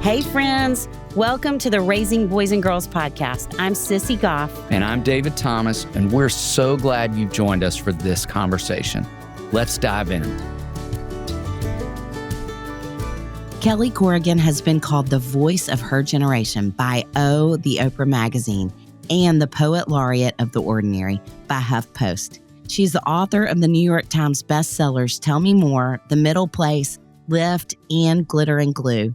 Hey, friends. Welcome to the Raising Boys and Girls podcast. I'm Sissy Goff. And I'm David Thomas, and we're so glad you joined us for this conversation. Let's dive in. Kelly Corrigan has been called the voice of her generation by the Oprah magazine, and the poet laureate of The Ordinary by HuffPost. She's the author of the New York Times bestsellers Tell Me More, The Middle Place, Lift, and Glitter and Glue.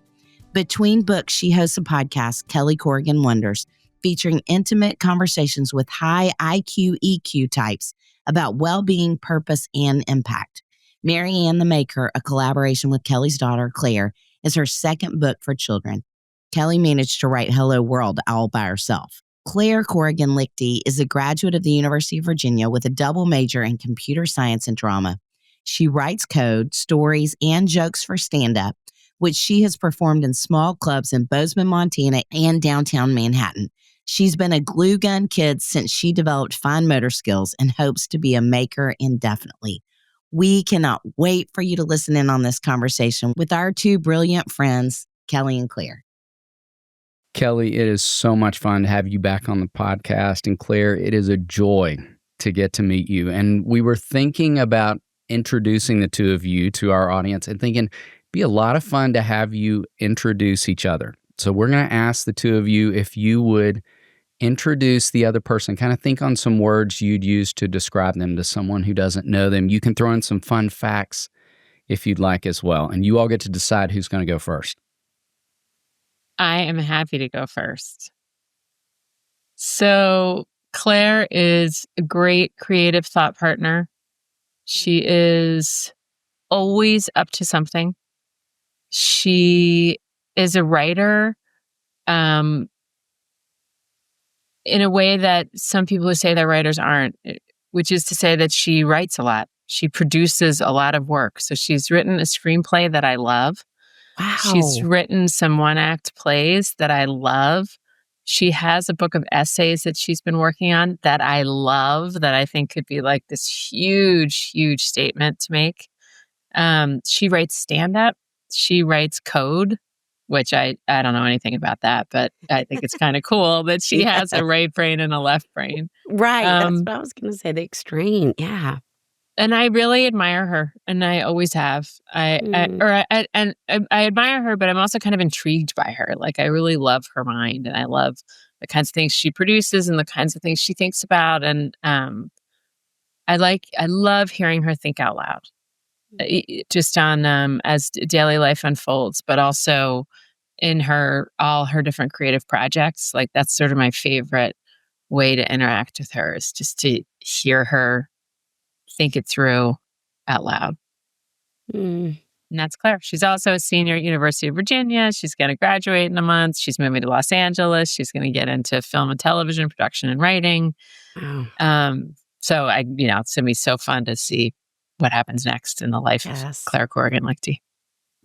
Between books, she hosts a podcast, Kelly Corrigan Wonders, featuring intimate conversations with high IQ, EQ types about well-being, purpose, and impact. Mary Ann the Maker, a collaboration with Kelly's daughter, Claire, is her second book for children. Kelly managed to write Hello World all by herself. Claire Corrigan Lichty is a graduate of the University of Virginia with a double major in computer science and drama. She writes code, stories, and jokes for stand-up, which she has performed in small clubs in Bozeman, Montana, and downtown Manhattan. She's been a glue gun kid since she developed fine motor skills and hopes to be a maker indefinitely. We cannot wait for you to listen in on this conversation with our two brilliant friends, Kelly and Claire. Kelly, it is so much fun to have you back on the podcast. And Claire, it is a joy to get to meet you. And we were thinking about introducing the two of you to our audience and thinking it'd be a lot of fun to have you introduce each other. So we're going to ask the two of you if you would introduce the other person, kind of think on some words you'd use to describe them to someone who doesn't know them. You can throw in some fun facts if you'd like as well. And you all get to decide who's going to go first. I am happy to go first. So Claire is a great creative thought partner. She is always up to something. She is a writer in a way that some people who say that writers aren't, which is to say that she writes a lot. She produces a lot of work. So she's written a screenplay that I love. Wow. She's written some one-act plays that I love. She has a book of essays that she's been working on that I love, that I think could be like this huge, huge statement to make. She writes stand-up. She writes code, which I don't know anything about that, but I think it's kind of cool that she has a right brain and a left brain. Right. That's what I was going to say. The extreme. Yeah. And I really admire her, and I always have. I admire her, but I'm also kind of intrigued by her. Like, I really love her mind, and I love the kinds of things she produces and the kinds of things she thinks about. And I love hearing her think out loud, just on as daily life unfolds, but also in all her different creative projects. Like, that's sort of my favorite way to interact with her, is just to hear her think it through out loud. And that's Claire. She's also a senior at University of Virginia. She's going to graduate in a month. She's moving to Los Angeles. She's going to get into film and television production and writing. Wow. So it's going to be so fun to see what happens next in the life of Claire Corrigan Lichty.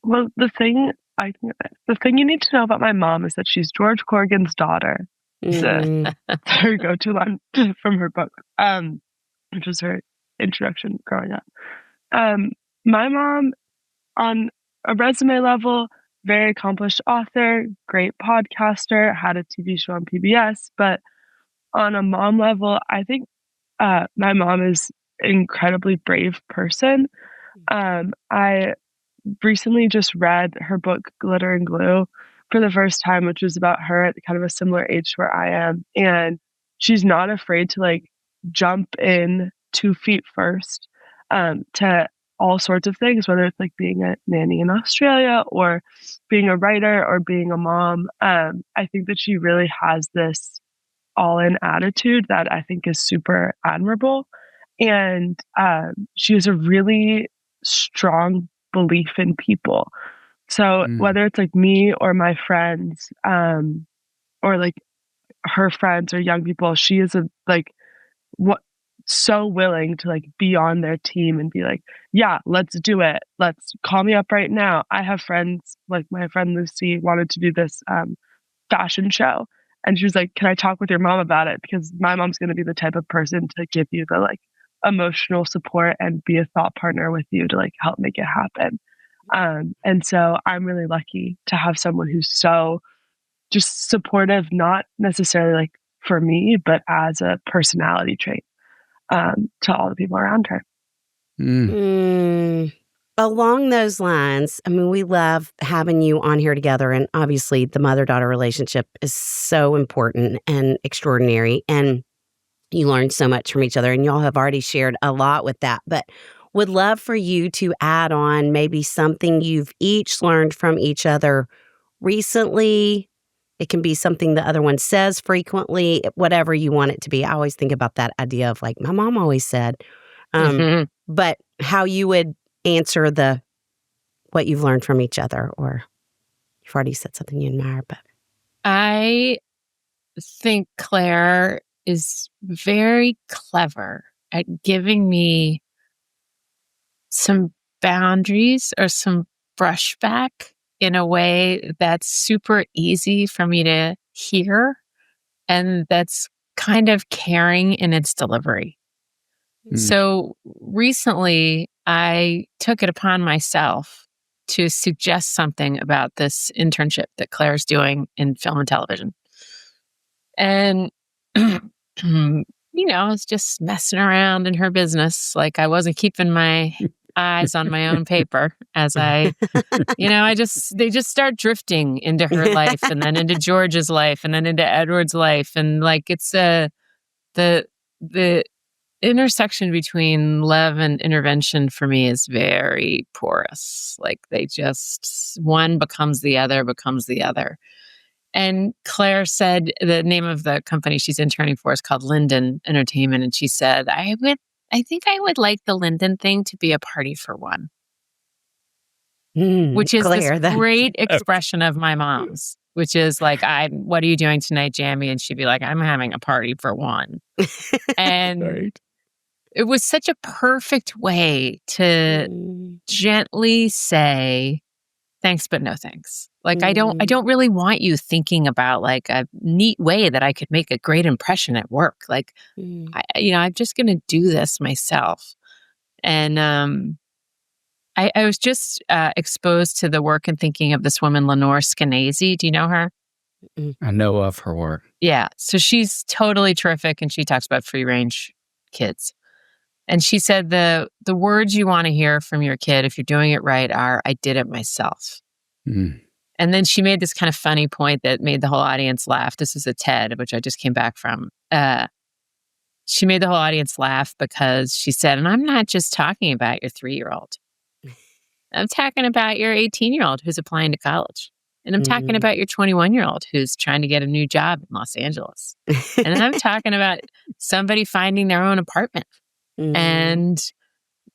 Well, the thing you need to know about my mom is that she's George Corrigan's daughter. That's her go-to line from her book, which was her introduction growing up. My mom, on a resume level, very accomplished author, great podcaster, had a TV show on PBS. But on a mom level, I think my mom is an incredibly brave person. I recently just read her book, Glitter and Glue, for the first time, which was about her at kind of a similar age to where I am. And she's not afraid to jump in 2 feet first to all sorts of things, whether it's being a nanny in Australia or being a writer or being a mom. I think that she really has this all-in attitude that I think is super admirable. And she has a really strong belief in people. So whether it's me or my friends, or her friends or young people, she is so willing to be on their team and be yeah, let's do it. Let's call me up right now. I have friends, my friend Lucy wanted to do this fashion show. And she was like, can I talk with your mom about it? Because my mom's going to be the type of person to give you the emotional support and be a thought partner with you to help make it happen. And so I'm really lucky to have someone who's so just supportive, not necessarily like for me, but as a personality trait, to all the people around her. Along those lines, I mean, we love having you on here together. And obviously, the mother-daughter relationship is so important and extraordinary. And you learn so much from each other. And y'all have already shared a lot with that. But would love for you to add on maybe something you've each learned from each other recently. It can be something the other one says frequently, whatever you want it to be. I always think about that idea of like, my mom always said, but how you would answer what you've learned from each other, or you've already said something you admire. But I think Claire is very clever at giving me some boundaries or some brushback in a way that's super easy for me to hear, and that's kind of caring in its delivery. So recently, I took it upon myself to suggest something about this internship that Claire's doing in film and television. And, I was just messing around in her business. Like I wasn't keeping my eyes on my own paper as they just start drifting into her life and then into George's life and then into Edward's life. And like, it's the intersection between love and intervention for me is very porous. Like one becomes the other. And Claire said the name of the company she's interning for is called Linden Entertainment. And she said, I think I would like the Linden thing to be a party for one. Which is Claire, this great expression of my mom's, which is like, what are you doing tonight, Jamie? And she'd be like, I'm having a party for one. And it was such a perfect way to gently say, thanks, but no thanks. Like, I don't really want you thinking about like a neat way that I could make a great impression at work. Like, I'm just going to do this myself. And I was just exposed to the work and thinking of this woman, Lenore Skenazy. Do you know her? I know of her work. Yeah. So she's totally terrific. And she talks about free range kids. And she said the words you want to hear from your kid, if you're doing it right, are, I did it myself. And then she made this kind of funny point that made the whole audience laugh. This is a TED, which I just came back from. She made the whole audience laugh because she said, and I'm not just talking about your 3-year-old. I'm talking about your 18-year-old who's applying to college. And I'm talking about your 21-year-old who's trying to get a new job in Los Angeles. And then I'm talking about somebody finding their own apartment and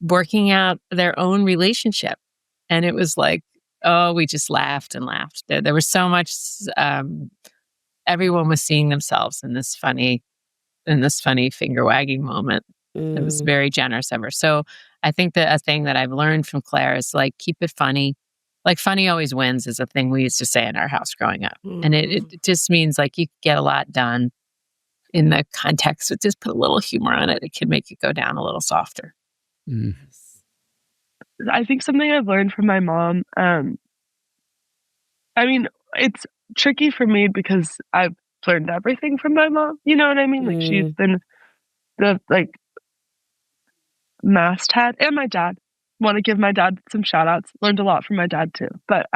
working out their own relationship. And it was like, oh, we just laughed and laughed. There was so much, everyone was seeing themselves in this funny finger wagging moment. It was very generous of her. So I think that a thing that I've learned from Claire is like, keep it funny. Like funny always wins is a thing we used to say in our house growing up. And it just means like you get a lot done in the context, but just put a little humor on it. It can make it go down a little softer. I think something I've learned from my mom, I mean, it's tricky for me because I've learned everything from my mom. You know what I mean? Like she's been the masthead, and my dad. Want to give my dad some shout outs. Learned a lot from my dad too. But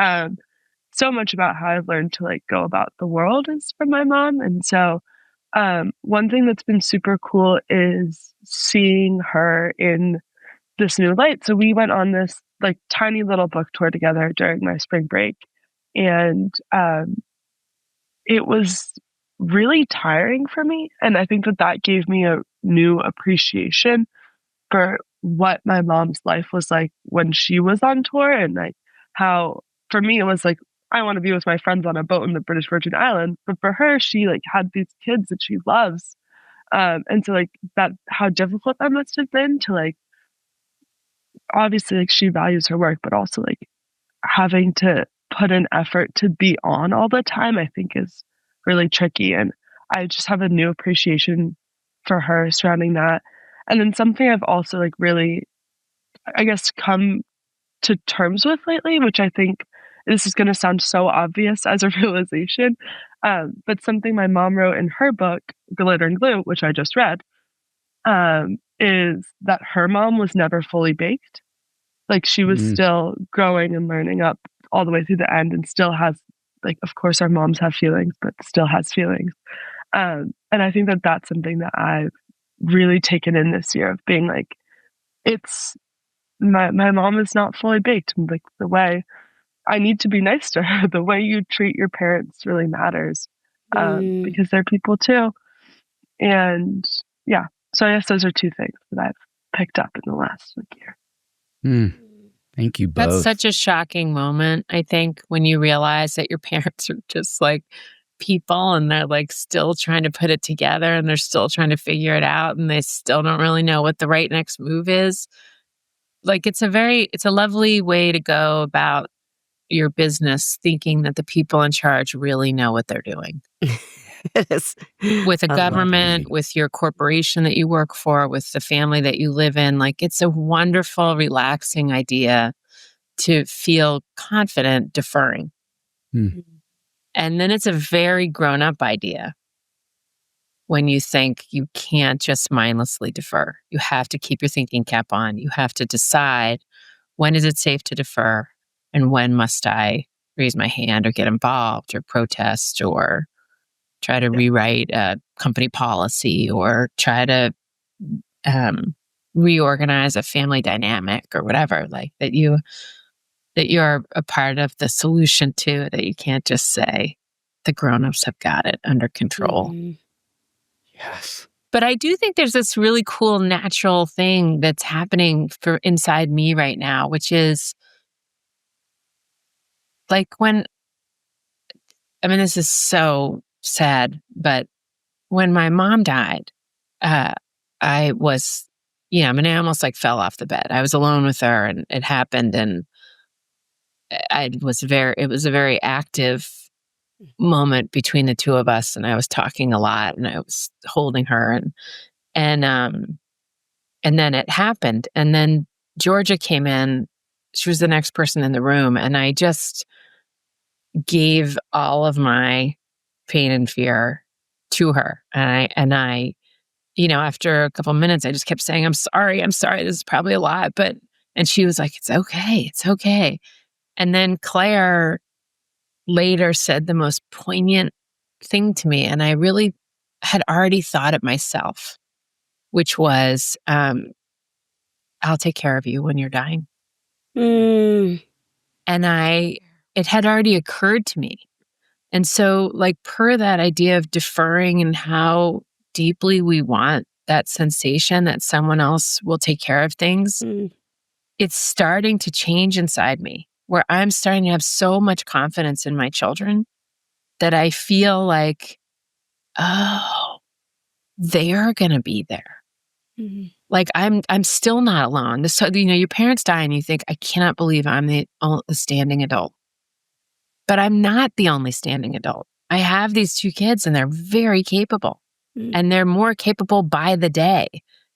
so much about how I've learned to like go about the world is from my mom. And so one thing that's been super cool is seeing her in this new light. So we went on this like tiny little book tour together during my spring break. And it was really tiring for me. And I think that gave me a new appreciation for what my mom's life was like when she was on tour, and like how for me it was like, I want to be with my friends on a boat in the British Virgin Islands, but for her she like had these kids that she loves, and so like that, how difficult that must have been to like, obviously like she values her work, but also like having to put an effort to be on all the time, I think is really tricky. And I just have a new appreciation for her surrounding that. And then something I've also like really, I guess, come to terms with lately, which I think this is going to sound so obvious as a realization, but something my mom wrote in her book, Glitter and Glue, which I just read, is that her mom was never fully baked. Like she was still growing and learning up all the way through the end, and still has, like, of course our moms have feelings, but still has feelings. And I think that that's something that I've really taken in this year, of being like, it's my mom is not fully baked. Like, the way I need to be nice to her, the way you treat your parents really matters, because they're people too. And yeah, so I guess those are two things that I've picked up in the last year. Thank you both. That's such a shocking moment, I think, when you realize that your parents are just like people, and they're like still trying to put it together, and they're still trying to figure it out, and they still don't really know what the right next move is. Like, it's a lovely way to go about your business, thinking that the people in charge really know what they're doing. With a government, with your corporation that you work for, with the family that you live in. Like, it's a wonderful, relaxing idea to feel confident deferring. And then it's a very grown-up idea when you think you can't just mindlessly defer. You have to keep your thinking cap on. You have to decide, when is it safe to defer, and when must I raise my hand or get involved or protest or try to rewrite a company policy or try to reorganize a family dynamic or whatever, like that you're a part of the solution to, that you can't just say the grownups have got it under control. Yes. But I do think there's this really cool natural thing that's happening for inside me right now, which is like this is so sad, but when my mom died, I was, I almost like fell off the bed. I was alone with her, and it happened, and it was a very active moment between the two of us, and I was talking a lot, and I was holding her, and then it happened, and then Georgia came in. She was the next person in the room, and I just gave all of my pain and fear to her. And I, after a couple of minutes, I just kept saying, I'm sorry, this is probably a lot, and she was like, it's okay. And then Claire later said the most poignant thing to me, and I really had already thought it myself, which was, I'll take care of you when you're dying. And it had already occurred to me. And so, like, per that idea of deferring and how deeply we want that sensation that someone else will take care of things, it's starting to change inside me, where I'm starting to have so much confidence in my children that I feel like, oh, they're going to be there. Like, I'm still not alone. So, your parents die and you think, I cannot believe I'm the standing adult. But I'm not the only standing adult. I have these two kids, and they're very capable. And they're more capable by the day.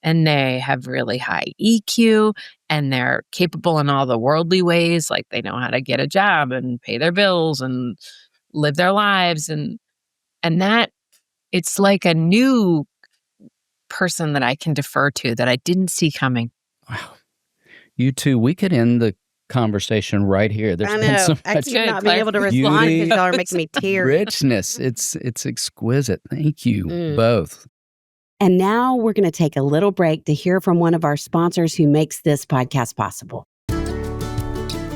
And they have really high EQ, and they're capable in all the worldly ways. Like, they know how to get a job and pay their bills and live their lives. And that, it's like a new person that I can defer to that I didn't see coming. Wow. You two, we could end the conversation right here. There's been so much actually not being able to respond because y'all are making me tear. Richness. It's exquisite. Thank you both. And now we're going to take a little break to hear from one of our sponsors who makes this podcast possible.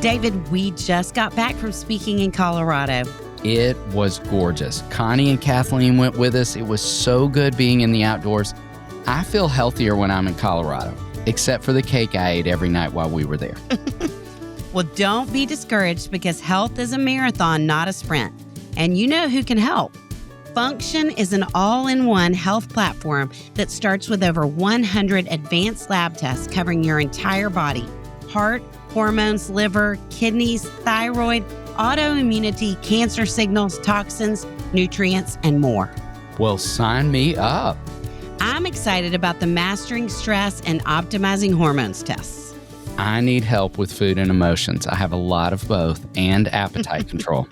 David, we just got back from speaking in Colorado. It was gorgeous. Connie and Kathleen went with us. It was so good being in the outdoors. I feel healthier when I'm in Colorado, except for the cake I ate every night while we were there. Well, don't be discouraged, because health is a marathon, not a sprint. And you know who can help. Function is an all-in-one health platform that starts with over 100 advanced lab tests covering your entire body: heart, hormones, liver, kidneys, thyroid, autoimmunity, cancer signals, toxins, nutrients, and more. Well, sign me up. I'm excited about the Mastering Stress and Optimizing Hormones tests. I need help with food and emotions. I have a lot of both and appetite control.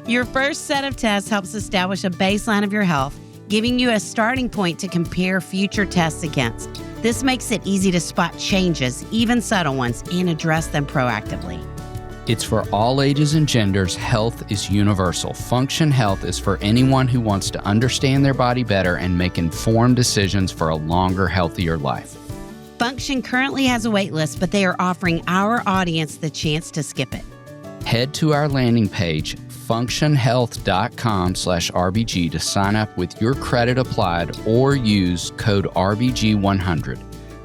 Your first set of tests helps establish a baseline of your health, giving you a starting point to compare future tests against. This makes it easy to spot changes, even subtle ones, and address them proactively. It's for all ages and genders. Health is universal. Function Health is for anyone who wants to understand their body better and make informed decisions for a longer, healthier life. Function currently has a wait list, but they are offering our audience the chance to skip it. Head to our landing page, functionhealth.com/RBG, to sign up with your credit applied or use code RBG100.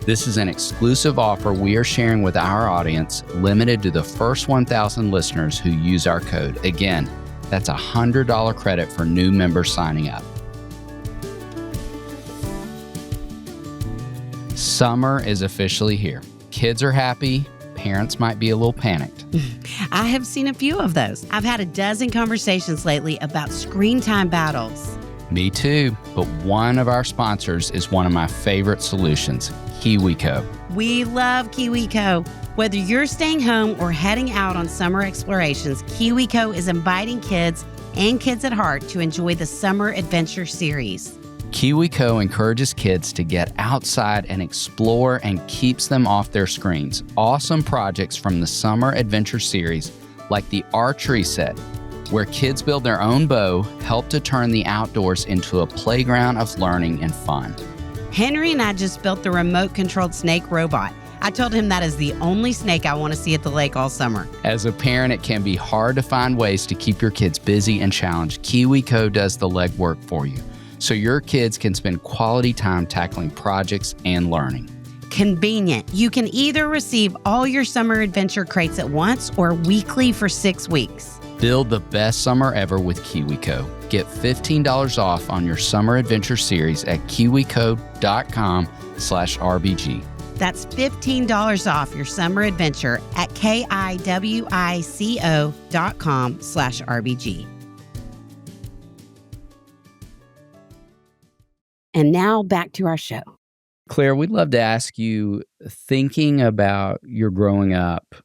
This is an exclusive offer we are sharing with our audience, limited to the first 1,000 listeners who use our code. Again, that's a $100 credit for new members signing up. Summer is officially here. Kids are happy. Parents might be a little panicked. I have seen a few of those. I've had a dozen conversations lately about screen time battles. Me too, but one of our sponsors is one of my favorite solutions, KiwiCo. We love KiwiCo. Whether you're staying home or heading out on summer explorations, KiwiCo is inviting kids and kids at heart to enjoy the Summer Adventure Series. KiwiCo encourages kids to get outside and explore and keeps them off their screens. Awesome projects from the Summer Adventure Series, like the archery set, where kids build their own bow, help to turn the outdoors into a playground of learning and fun. Henry and I just built the remote-controlled snake robot. I told him that is the only snake I want to see at the lake all summer. As a parent, it can be hard to find ways to keep your kids busy and challenged. KiwiCo does the legwork for you, so your kids can spend quality time tackling projects and learning. Convenient. You can either receive all your summer adventure crates at once or weekly for 6 weeks. Build the best summer ever with KiwiCo. Get $15 off on your summer adventure series at kiwico.com/RBG. That's $15 off your summer adventure at kiwico.com/RBG. And now back to our show. Claire, we'd love to ask you, thinking about your growing up,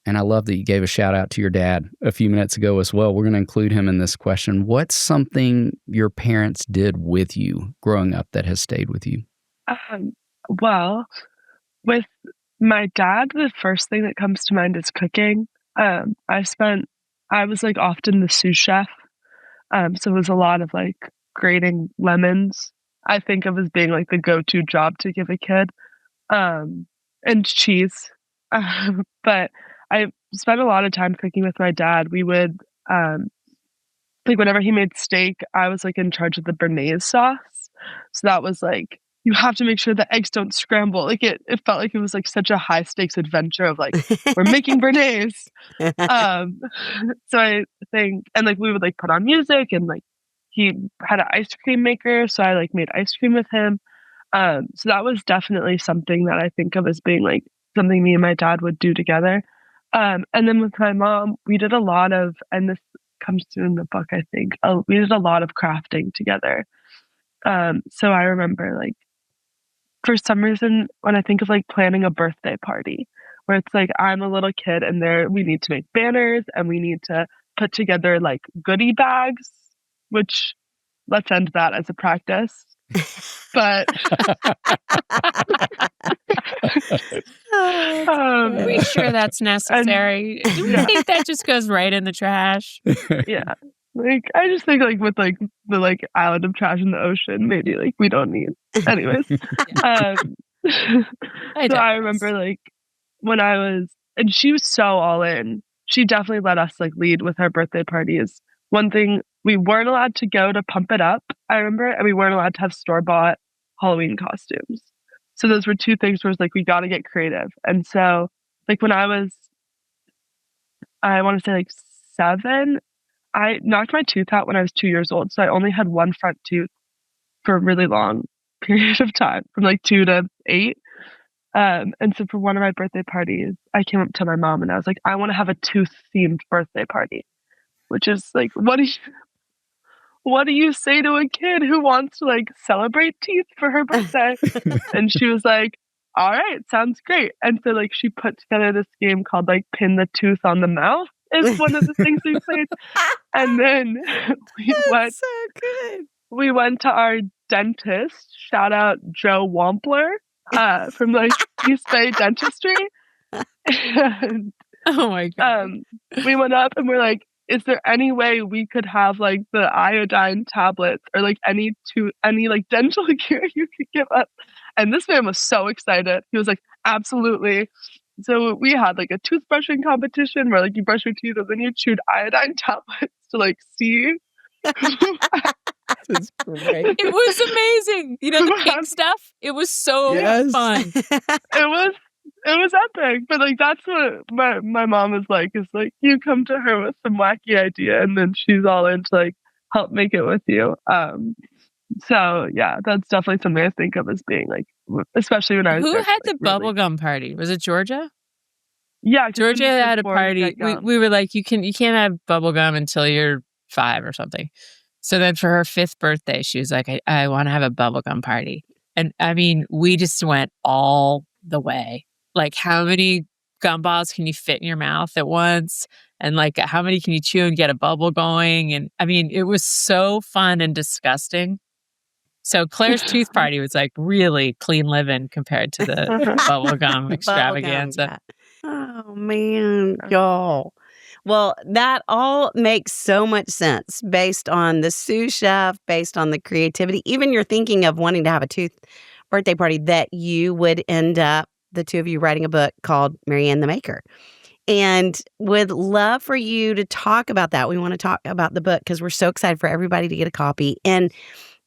and I love that you gave a shout out to your dad a few minutes ago as well. We're going to include him in this question. What's something your parents did with you growing up that has stayed with you? Well, with my dad, the first thing that comes to mind is cooking. I was like often the sous chef. So it was a lot of like grating lemons. I think of as being like the go-to job to give a kid, and cheese. But I spent a lot of time cooking with my dad. We would, like whenever he made steak, I was like in charge of the béarnaise sauce. So that was like, you have to make sure the eggs don't scramble. Like it felt like it was like such a high stakes adventure of like, we're making béarnaise. So I think, and like we would like put on music, and like he had an ice cream maker. So I like made ice cream with him. So that was definitely something that I think of as being like something me and my dad would do together. And then with my mom, we did a lot of, and this comes through in the book, I think, we did a lot of crafting together. So I remember like, for some reason, when I think of like planning a birthday party, where it's like, I'm a little kid and we need to make banners and we need to put together like goodie bags, which let's end that as a practice. But are we sure that's necessary? Do we think that just goes right in the trash? Yeah. Like I just think like with like the like island of trash in the ocean, maybe like we don't need. Anyways. So I remember like when I was, and she was so all in. She definitely let us like lead with our birthday parties. One thing, we weren't allowed to go to Pump It Up, I remember, and we weren't allowed to have store-bought Halloween costumes. So those were two things where it's like, we got to get creative. And so like when I was, I want to say like 7, I knocked my tooth out when I was 2 years old. So I only had one front tooth for a really long period of time, from like 2 to 8. And so for one of my birthday parties, I came up to my mom and I was like, I want to have a tooth-themed birthday party. Which is like, what do you say to a kid who wants to like celebrate teeth for her birthday? And she was like, all right, sounds great. And so like she put together this game called like Pin the Tooth on the Mouth is one of the things we played. And then That's so good. we went to our dentist, shout out Joe Wampler, from like East Bay Dentistry. And Oh my God. we went up and we're like, is there any way we could have like the iodine tablets or like any like dental gear you could give us? And this man was so excited. He was like, absolutely. So we had like a toothbrushing competition where like you brush your teeth and then you chewed iodine tablets to like see. That's great. It was amazing. You know, the pink stuff? It was so fun. It was epic. But like that's what my mom is like. Is like you come to her with some wacky idea and then she's all in to like help make it with you. So yeah, that's definitely something I think of as being like, especially when I was Who there, had like, the bubblegum party? Was it Georgia? Yeah, Georgia had a party. We were like, you can't have bubblegum until you're 5 or something. So then for her 5th birthday, she was like, I want to have a bubblegum party. And I mean, we just went all the way. Like, how many gumballs can you fit in your mouth at once? And like, how many can you chew and get a bubble going? And I mean, it was so fun and disgusting. So Claire's tooth party was like really clean living compared to the bubblegum extravaganza. Oh man, y'all. Well, that all makes so much sense based on the sous chef, based on the creativity. Even you're thinking of wanting to have a tooth birthday party that you would end up, the two of you, writing a book called Marianne the Maker. And would love for you to talk about that. We want to talk about the book because we're so excited for everybody to get a copy. And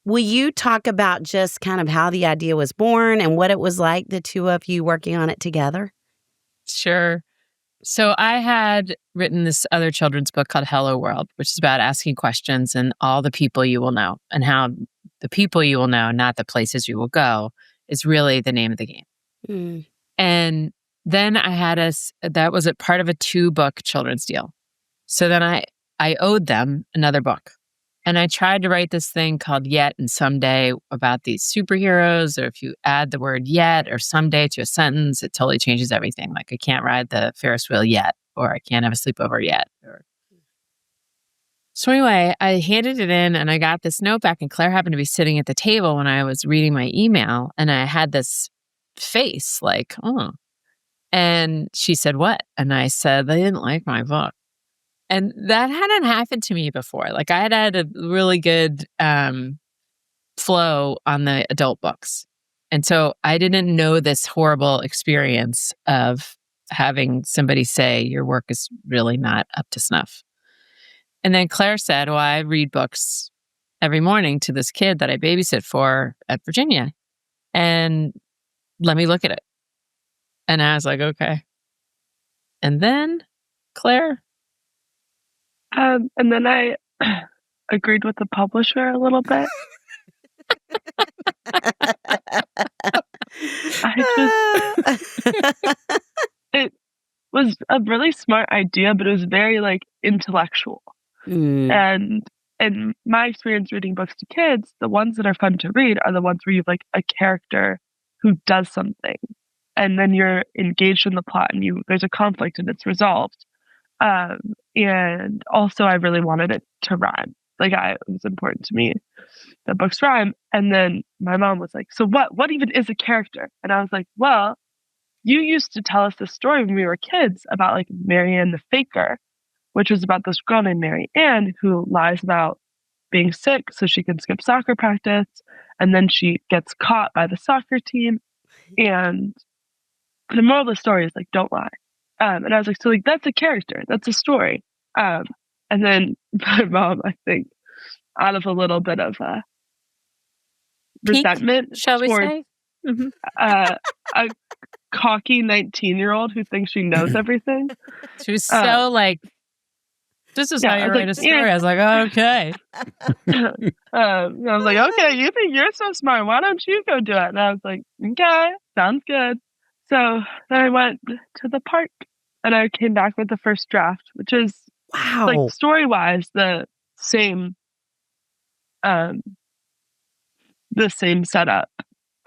will you talk about just kind of how the idea was born and what it was like, the two of you working on it together? Sure. So I had written this other children's book called Hello World, which is about asking questions and all the people you will know and how the people you will know, not the places you will go, is really the name of the game. Mm. And then I had that was a part of a 2-book children's deal. So then I owed them another book. And I tried to write this thing called Yet and Someday about these superheroes, or if you add the word yet or someday to a sentence, it totally changes everything. Like, I can't ride the Ferris wheel yet, or I can't have a sleepover yet. So anyway, I handed it in and I got this note back, and Claire happened to be sitting at the table when I was reading my email, and I had this face like, oh. And she said, what? And I said, they didn't like my book. And that hadn't happened to me before. Like, I had a really good flow on the adult books. And so I didn't know this horrible experience of having somebody say your work is really not up to snuff. And then Claire said, well, I read books every morning to this kid that I babysit for at Virginia. And let me look at it. And I was like, okay. And then, Claire? And then I agreed with the publisher a little bit. It was a really smart idea, but it was very like intellectual. And in my experience reading books to kids, the ones that are fun to read are the ones where you have like a character who does something, and then you're engaged in the plot, and there's a conflict and it's resolved. And also I really wanted it to rhyme. Like, it was important to me that books rhyme. And then my mom was like, so what even is a character? And I was like, well, you used to tell us this story when we were kids about like Marianne the Faker, which was about this girl named Mary Ann who lies about being sick so she can skip soccer practice. And then she gets caught by the soccer team. And the moral of the story is like, don't lie. And I was like, so like, that's a character. That's a story. And then my mom, I think, out of a little bit of resentment, shall we say? A cocky 19-year-old who thinks she knows everything. She was so like, this is how you write a story. I was like, oh, okay. I was like, okay, you think you're so smart. Why don't you go do it? And I was like, okay, sounds good. So then I went to the park and I came back with the first draft, which is like story-wise the same setup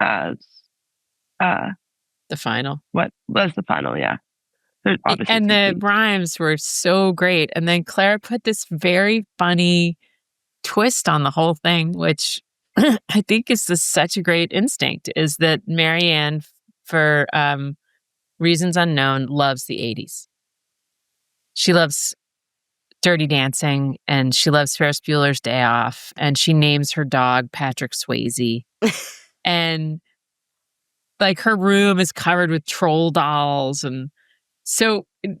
as The final. What was the final? Yeah. And the rhymes were so great. And then Claire put this very funny twist on the whole thing, which I think is just such a great instinct, is that Marianne, for reasons unknown, loves the 80s. She loves Dirty Dancing, and she loves Ferris Bueller's Day Off, and she names her dog Patrick Swayze. And like her room is covered with troll dolls. And so it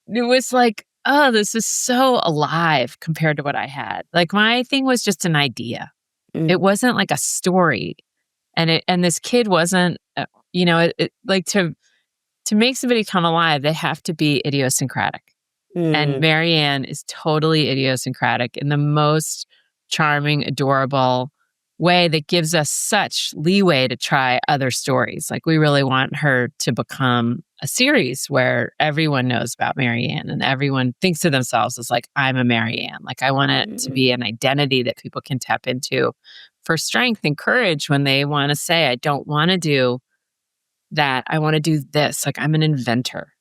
was like, oh, this is so alive compared to what I had. Like my thing was just an idea. It wasn't like a story. And this kid wasn't, like to make somebody come alive, they have to be idiosyncratic. And Marianne is totally idiosyncratic in the most charming, adorable way that gives us such leeway to try other stories. Like we really want her to become a series where everyone knows about Marianne and everyone thinks of themselves as like, I'm a Marianne. Like I want it to be an identity that people can tap into for strength and courage when they want to say, I don't want to do that. I want to do this. Like I'm an inventor.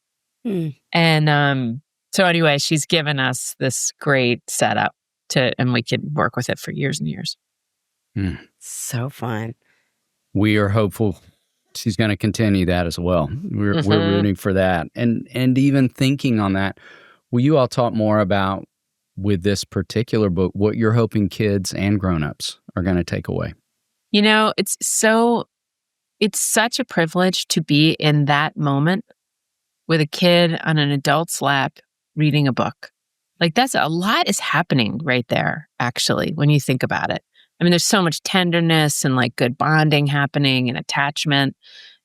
And so anyway, she's given us this great setup and we can work with it for years and years. So fun. We are hopeful she's going to continue that as well. We're rooting for that. And even thinking on that, will you all talk more about, with this particular book, what you're hoping kids and grown-ups are going to take away? You know, it's such a privilege to be in that moment with a kid on an adult's lap reading a book. Like that's a lot is happening right there, actually, when you think about it. I mean, there's so much tenderness and like good bonding happening and attachment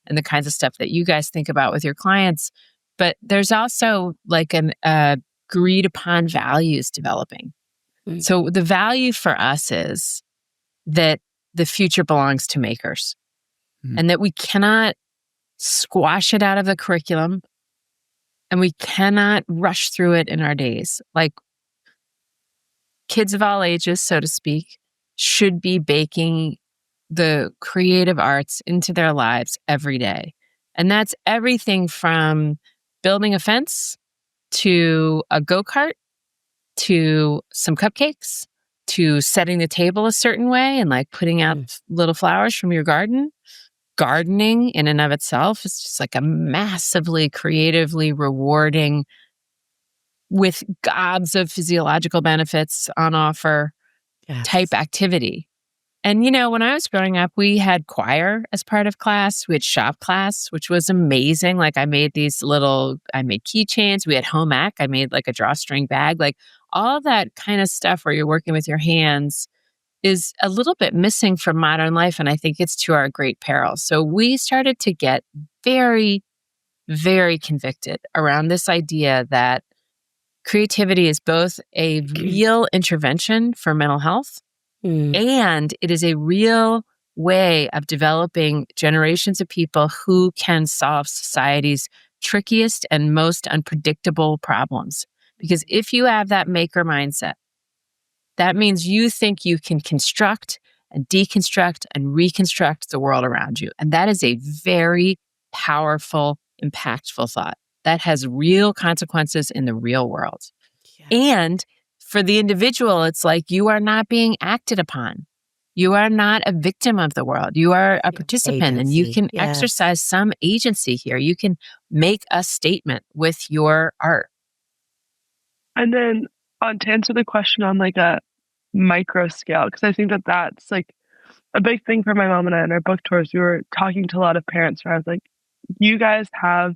and the kinds of stuff that you guys think about with your clients. But there's also like an agreed upon values developing. So the value for us is that the future belongs to makers and that we cannot squash it out of the curriculum and we cannot rush through it in our days. Like kids of all ages, so to speak, should be baking the creative arts into their lives every day. And that's everything from building a fence to a go-kart to some cupcakes to setting the table a certain way and like putting out little flowers from your garden. Gardening in and of itself is just like a massively creatively rewarding, with gobs of physiological benefits on offer type activity. And, you know, when I was growing up, we had choir as part of class. We had shop class, which was amazing. Like I made keychains. We had home ec. I made like a drawstring bag. Like all of that kind of stuff where you're working with your hands is a little bit missing from modern life. And I think it's to our great peril. So we started to get very, very convicted around this idea that creativity is both a real intervention for mental health and it is a real way of developing generations of people who can solve society's trickiest and most unpredictable problems. Because if you have that maker mindset, that means you think you can construct and deconstruct and reconstruct the world around you. And that is a very powerful, impactful thought that has real consequences in the real world. And for the individual, it's like you are not being acted upon. You are not a victim of the world. You are a participant and you can exercise some agency here. You can make a statement with your art. And then to answer the question on like a micro scale, because I think that that's like a big thing for my mom and I in our book tours. We were talking to a lot of parents where I was like, you guys have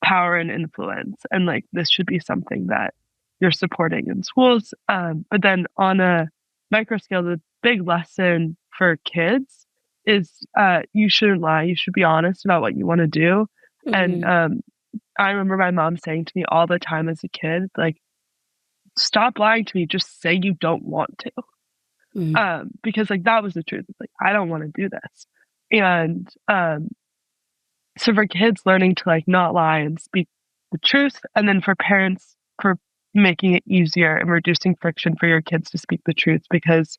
power and influence, and like this should be something that you're supporting in schools. But then on a micro scale, the big lesson for kids is you shouldn't lie. You should be honest about what you want to do. And I remember my mom saying to me all the time as a kid, like, stop lying to me. Just say you don't want to. Because like that was the truth. It's like, I don't want to do this. And so for kids learning to like not lie and speak the truth, and then for parents for making it easier and reducing friction for your kids to speak the truth, because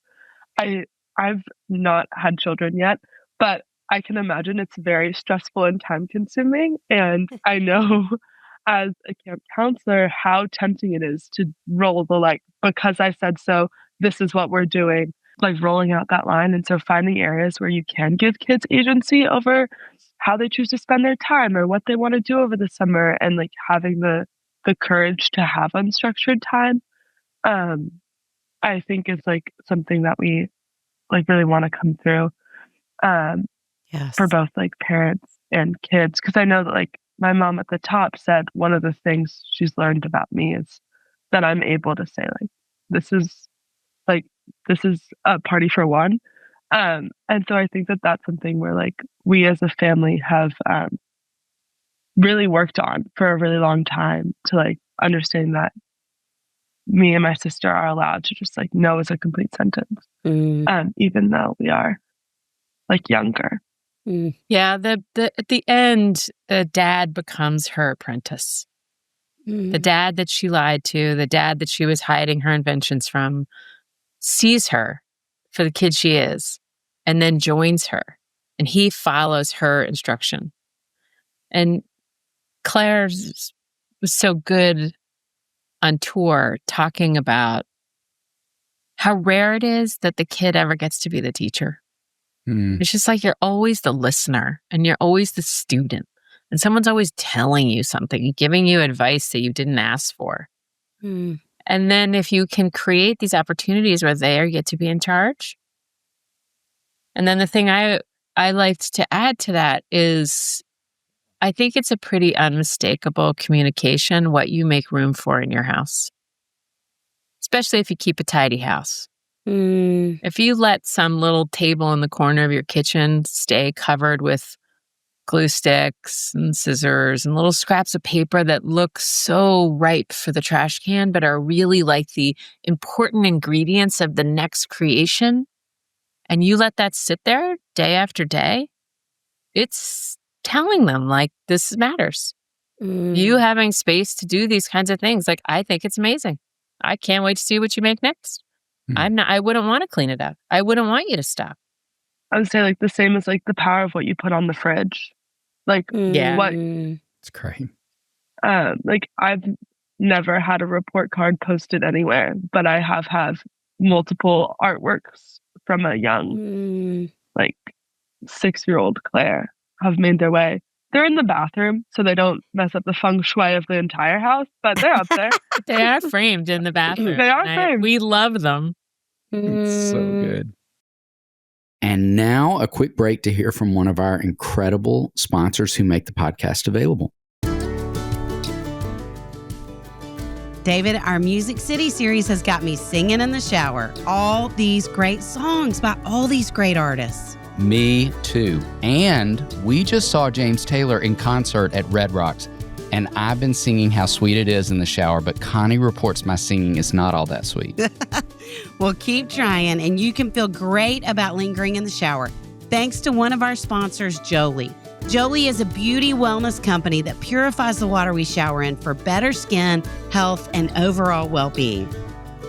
I've not had children yet, but I can imagine it's very stressful and time consuming. And I know as a camp counselor how tempting it is to roll the like, because I said so, this is what we're doing, like rolling out that line. And so finding areas where you can give kids agency over how they choose to spend their time or what they want to do over the summer, and like having the courage to have unstructured time, I think is like something that we like really want to come through. Yes. For both like parents and kids. Because I know that like my mom at the top said one of the things she's learned about me is that I'm able to say like, this is a party for one. And so I think that that's something where like we as a family have really worked on for a really long time, to like understand that me and my sister are allowed to just like no is a complete sentence, even though we are like younger. Yeah, at the end, the dad becomes her apprentice. The dad that she lied to, the dad that she was hiding her inventions from, sees her for the kid she is, and then joins her, and he follows her instruction. And Claire was so good on tour talking about how rare it is that the kid ever gets to be the teacher. It's just like you're always the listener and you're always the student, and someone's always telling you something, giving you advice that you didn't ask for. And then if you can create these opportunities where they get to be in charge. And then the thing I liked to add to that is I think it's a pretty unmistakable communication what you make room for in your house, especially if you keep a tidy house. If you let some little table in the corner of your kitchen stay covered with glue sticks and scissors and little scraps of paper that look so ripe for the trash can, but are really like the important ingredients of the next creation, and you let that sit there day after day, it's telling them like this matters. You having space to do these kinds of things, like I think it's amazing. I can't wait to see what you make next. I wouldn't want to clean it up. I wouldn't want you to stop. I would say like the same as like the power of what you put on the fridge. Like what it's great. Like I've never had a report card posted anywhere, but I have had multiple artworks from a young like 6-year-old Claire have made their way. They're in the bathroom, so they don't mess up the feng shui of the entire house, but they're up there. They are framed in the bathroom. They are framed. We love them. It's so good. And now a quick break to hear from one of our incredible sponsors who make the podcast available. David, our Music City series has got me singing in the shower. All these great songs by all these great artists. Me too. And we just saw James Taylor in concert at Red Rocks. And I've been singing How Sweet It Is in the shower, but Connie reports my singing is not all that sweet. Well, keep trying, and you can feel great about lingering in the shower, thanks to one of our sponsors, Jolie. Jolie is a beauty wellness company that purifies the water we shower in for better skin, health, and overall well-being.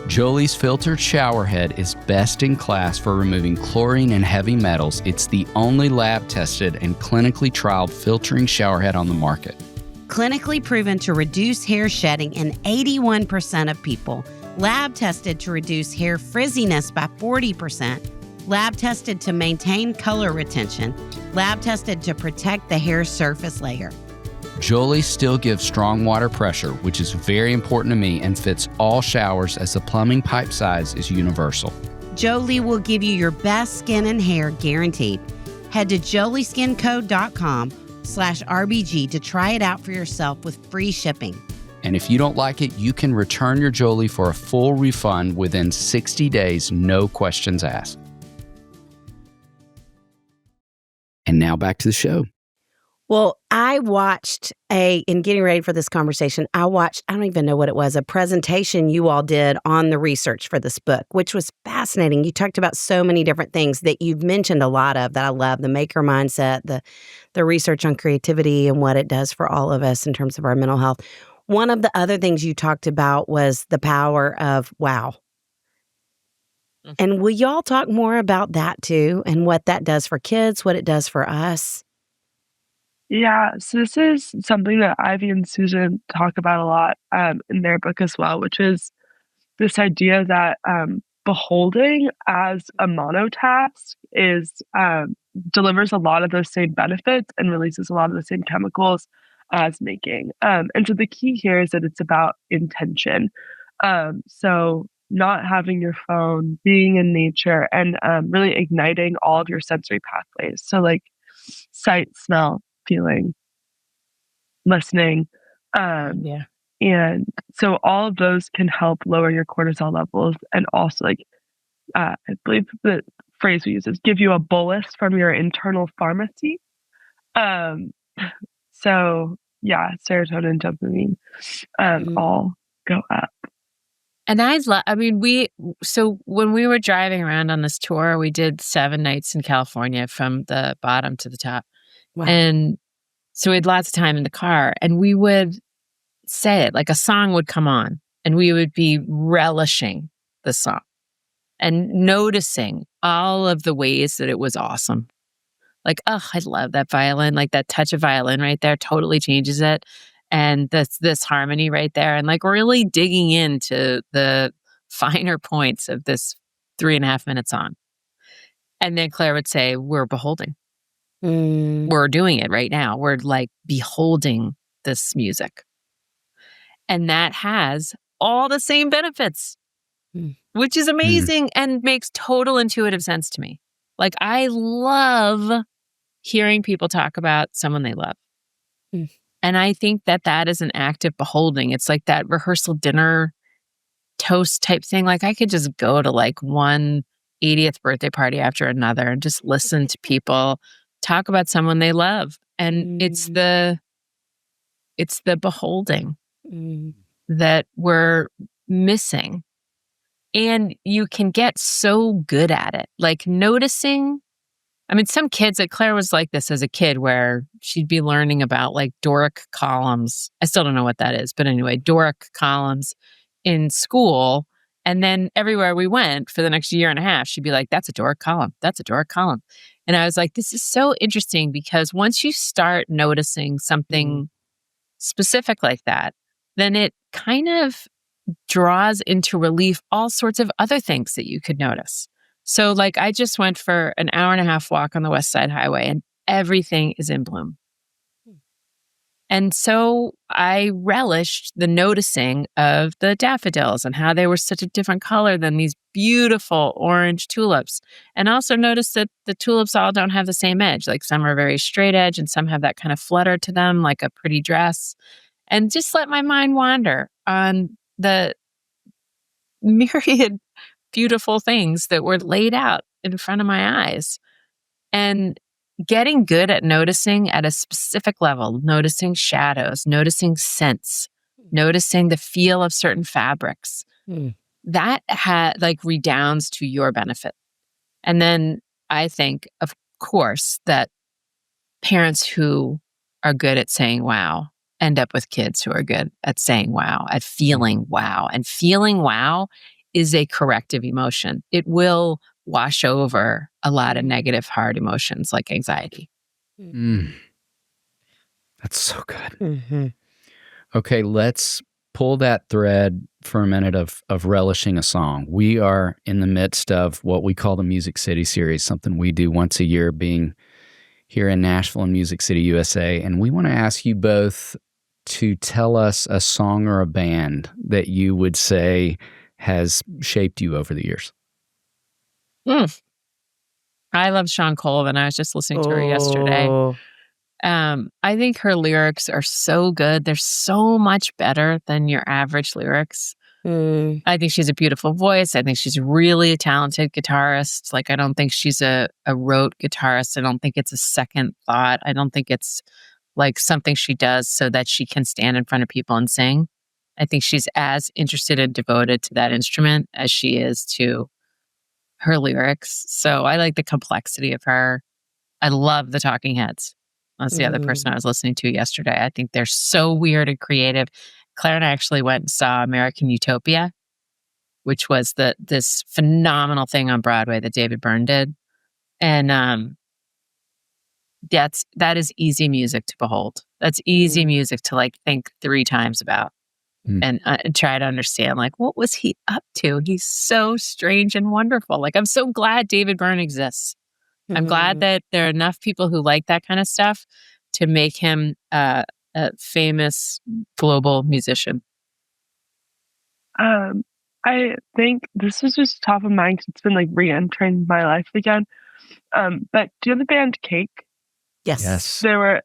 Jolie's filtered shower head is best in class for removing chlorine and heavy metals. It's the only lab-tested and clinically trialed filtering shower head on the market. Clinically proven to reduce hair shedding in 81% of people. Lab tested to reduce hair frizziness by 40%. Lab tested to maintain color retention. Lab tested to protect the hair surface layer. Jolie still gives strong water pressure, which is very important to me, and fits all showers as the plumbing pipe size is universal. Jolie will give you your best skin and hair guaranteed. Head to jolieskinco.com/RBG to try it out for yourself with free shipping. And if you don't like it, you can return your Jolie for a full refund within 60 days, no questions asked. And now back to the show. Well, I watched in getting ready for this conversation, I don't even know what it was, a presentation you all did on the research for this book, which was fascinating. You talked about so many different things that you've mentioned a lot of that I love, the maker mindset, the research on creativity and what it does for all of us in terms of our mental health. One of the other things you talked about was the power of wow. And will y'all talk more about that too and what that does for kids, what it does for us? Yeah, so this is something that Ivy and Susan talk about a lot in their book as well, which is this idea that beholding as a monotask is delivers a lot of those same benefits and releases a lot of the same chemicals as making. And so the key here is that it's about intention. So not having your phone, being in nature, and really igniting all of your sensory pathways. So like sight, smell, feeling, listening. Yeah. And so all of those can help lower your cortisol levels and also like I believe the phrase we use is give you a bolus from your internal pharmacy. Um so yeah, serotonin, dopamine, all go up. And I mean, so when we were driving around on this tour, we did 7 nights in California from the bottom to the top. Wow. And so we had lots of time in the car, and we would say it like a song would come on, and we would be relishing the song and noticing all of the ways that it was awesome. Like, oh, I love that violin. Like that touch of violin right there totally changes it. And this harmony right there. And like really digging into the finer points of this 3.5-minute song. And then Claire would say, we're beholding. We're doing it right now. We're like beholding this music. And that has all the same benefits, which is amazing and makes total intuitive sense to me. Like I love hearing people talk about someone they love. And I think that that is an act of beholding. It's like that rehearsal dinner toast type thing. Like I could just go to like one 80th birthday party after another and just listen to people talk about someone they love. And it's the beholding that we're missing. And you can get so good at it. Like noticing. I mean, some kids, like Claire was like this as a kid where she'd be learning about like Doric columns. I still don't know what that is, but anyway, Doric columns in school. And then everywhere we went for the next year and a half, she'd be like, that's a Doric column. That's a Doric column. And I was like, this is so interesting because once you start noticing something specific like that, then it kind of draws into relief all sorts of other things that you could notice. So like I just went for an 1.5-hour walk on the West Side Highway and everything is in bloom. And so I relished the noticing of the daffodils and how they were such a different color than these beautiful orange tulips. And also noticed that the tulips all don't have the same edge. Like some are very straight edge and some have that kind of flutter to them, like a pretty dress. And just let my mind wander on the myriad beautiful things that were laid out in front of my eyes. And getting good at noticing at a specific level, noticing shadows, noticing scents, noticing the feel of certain fabrics, that redounds to your benefit. And then I think, of course, that parents who are good at saying wow end up with kids who are good at saying wow, at feeling wow. And feeling wow is a corrective emotion. It will wash over a lot of negative, hard emotions like anxiety. That's so good. Okay, let's pull that thread for a minute of relishing a song. We are in the midst of what we call the Music City series, something we do once a year, being here in Nashville and Music City, USA. And we want to ask you both to tell us a song or a band that you would say has shaped you over the years. I love Sean Colvin. I was just listening to her yesterday. I think her lyrics are so good. They're so much better than your average lyrics. I think she's a beautiful voice. I think she's really a talented guitarist. Like, I don't think she's a rote guitarist. I don't think it's a second thought. I don't think it's like something she does so that she can stand in front of people and sing. I think she's as interested and devoted to that instrument as she is to her lyrics. So I like the complexity of her. I love the Talking Heads. That's the other person I was listening to yesterday. I think they're so weird and creative. Claire and I actually went and saw American Utopia. which was this phenomenal thing on Broadway that David Byrne did. And that is easy music to behold. That's easy music to like think 3 times about and try to understand, like, what was he up to? He's so strange and wonderful. Like, I'm so glad David Byrne exists. I'm glad that there are enough people who like that kind of stuff to make him a famous global musician. I think this is just top of mind because it's been like re-entering my life again. But do you know the band Cake? Yes. There were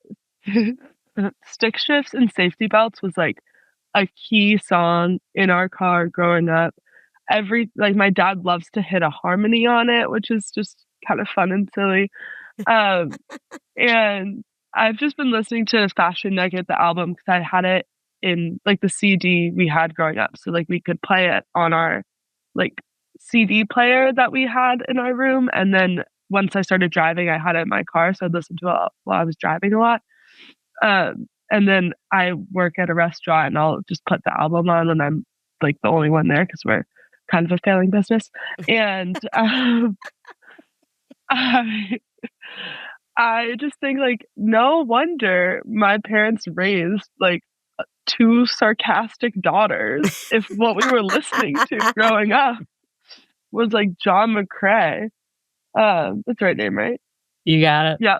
Stick Shifts and Safety Belts was like a key song in our car growing up. My dad loves to hit a harmony on it, which is just kind of fun and silly. And I've just been listening to Fashion Nugget, the album, because I had it in like the CD we had growing up. So like we could play it on our like CD player that we had in our room. And then once I started driving, I had it in my car. So I'd listen to it while I was driving a lot. And then I work at a restaurant and I'll just put the album on when I'm like the only one there because we're kind of a failing business. And I just think like, no wonder my parents raised like 2 sarcastic daughters if what we were listening to growing up was like John McCrae. That's the right name, right? You got it. Yeah.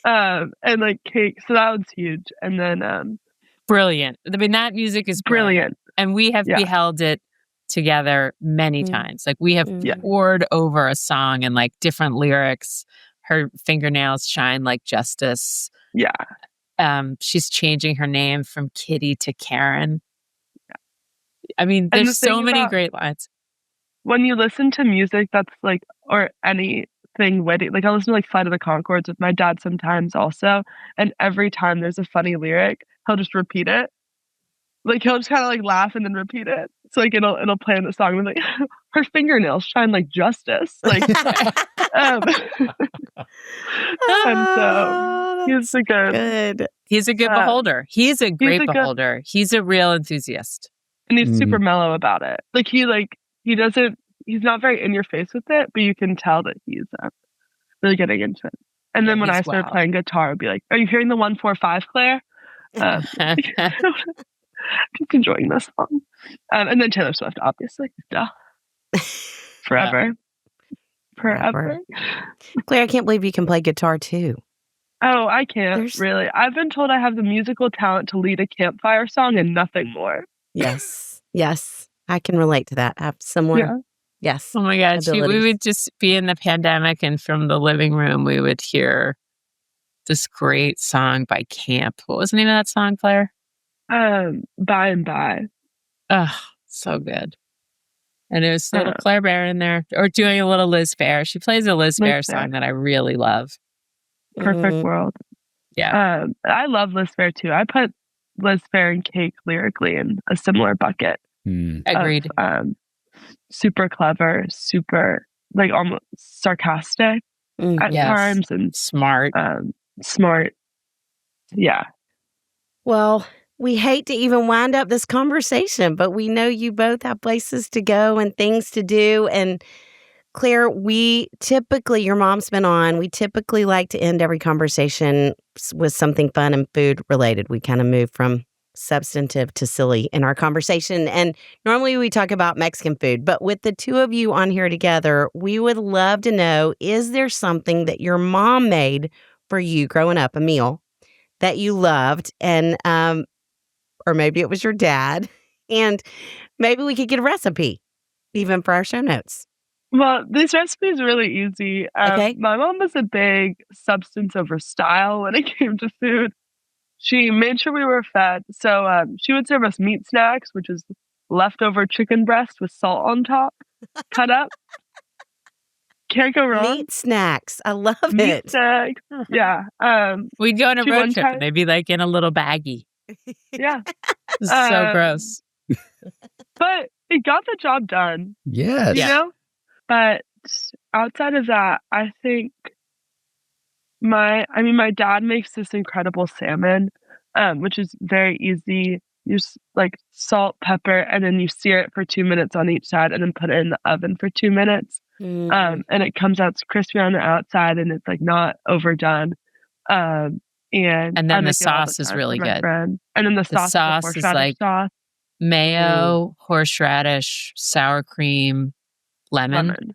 And like Cake. So that was huge. And then brilliant. I mean, that music is brilliant. And we have beheld it together many times. Like we have poured over a song and like different lyrics. Her fingernails shine like justice. Yeah. She's changing her name from Kitty to Karen. Yeah. I mean, there's so many great lines. When you listen to music that's like, or anything witty, like I listen to like Flight of the Conchords with my dad sometimes also, and every time there's a funny lyric, he'll just repeat it. Like he'll just kind of like laugh and then repeat it. So like it'll play in the song and like her fingernails shine like justice. Like and so he's a good beholder. He's a great beholder. He's a real enthusiast. And he's super mellow about it. Like he's not very in your face with it, but you can tell that he's really getting into it. And then when I started playing guitar, I'd be like, "Are you hearing the 1-4-5, Claire?" Just enjoying this song. And then Taylor Swift, obviously. Duh. Forever. Forever. Claire, I can't believe you can play guitar too. Oh, I can't, really. I've been told I have the musical talent to lead a campfire song and nothing more. Yes. Yes. I can relate to that. I have similar. Yeah. Yes. Oh my God. We would just be in the pandemic and from the living room, we would hear this great song by Camp. What was the name of that song, Claire? By and By. Oh, so good. And it was little Claire Bear in there, or doing a little Liz Phair. She plays a Liz Phair song that I really love. Perfect World. Yeah. I love Liz Phair too. I put Liz Phair and Cake lyrically in a similar bucket. Agreed. Super clever, super like almost sarcastic at times, and smart. Smart. Yeah. Well, we hate to even wind up this conversation, but we know you both have places to go and things to do. And Claire, your mom's been on, we typically like to end every conversation with something fun and food related. We kind of move from substantive to silly in our conversation. And normally we talk about Mexican food, but with the two of you on here together, we would love to know, is there something that your mom made for you growing up, a meal that you loved, and or maybe it was your dad, and maybe we could get a recipe even for our show notes. Well, this recipe is really easy. Okay. My mom was a big substance over style when it came to food. She made sure we were fed. So she would serve us meat snacks, which is leftover chicken breast with salt on top, cut up. Can't go wrong. Meat snacks. I love meat it. Snacks. Yeah. We'd go on a road trip and they'd be like in a little baggie. Yeah. So gross. But it got the job done. Yes. You know? But outside of that, I think my dad makes this incredible salmon, which is very easy like salt, pepper, and then you sear it for 2 minutes on each side and then put it in the oven for 2 minutes. And it comes out crispy on the outside and it's like not overdone. And then the sauce is really good. And then the sauce is like sauce. Mayo, horseradish, sour cream, lemon.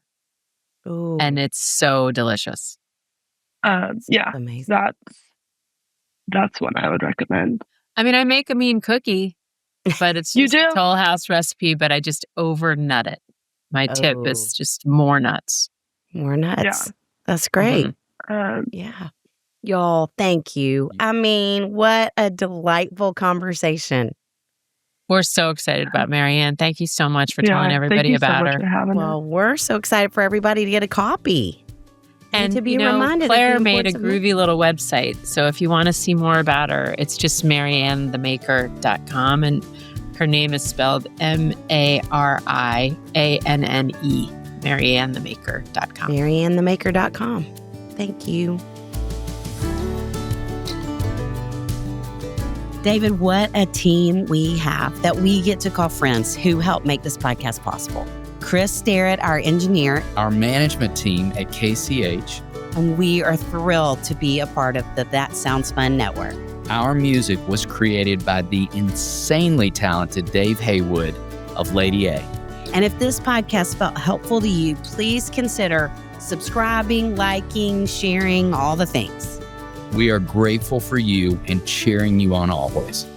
Ooh. And it's so delicious. Yeah, amazing. That's what I would recommend. I mean, I make a mean cookie, but it's just a Toll House recipe, but I just over nut it. My tip is just more nuts. More nuts. Yeah. That's great. Yeah. Y'all, thank you. I mean, what a delightful conversation. We're so excited about Marianne. Thank you so much for telling everybody about her. Well, we're so excited for everybody to get a copy. And to be reminded Claire made a groovy little website. So if you want to see more about her, it's just mariannethemaker.com. And her name is spelled MARIANNE, mariannethemaker.com. mariannethemaker.com. Thank you. David, what a team we have that we get to call friends who help make this podcast possible. Chris Starrett, our engineer. Our management team at KCH. And we are thrilled to be a part of the That Sounds Fun network. Our music was created by the insanely talented Dave Haywood of Lady A. And if this podcast felt helpful to you, please consider subscribing, liking, sharing, all the things. We are grateful for you and cheering you on always.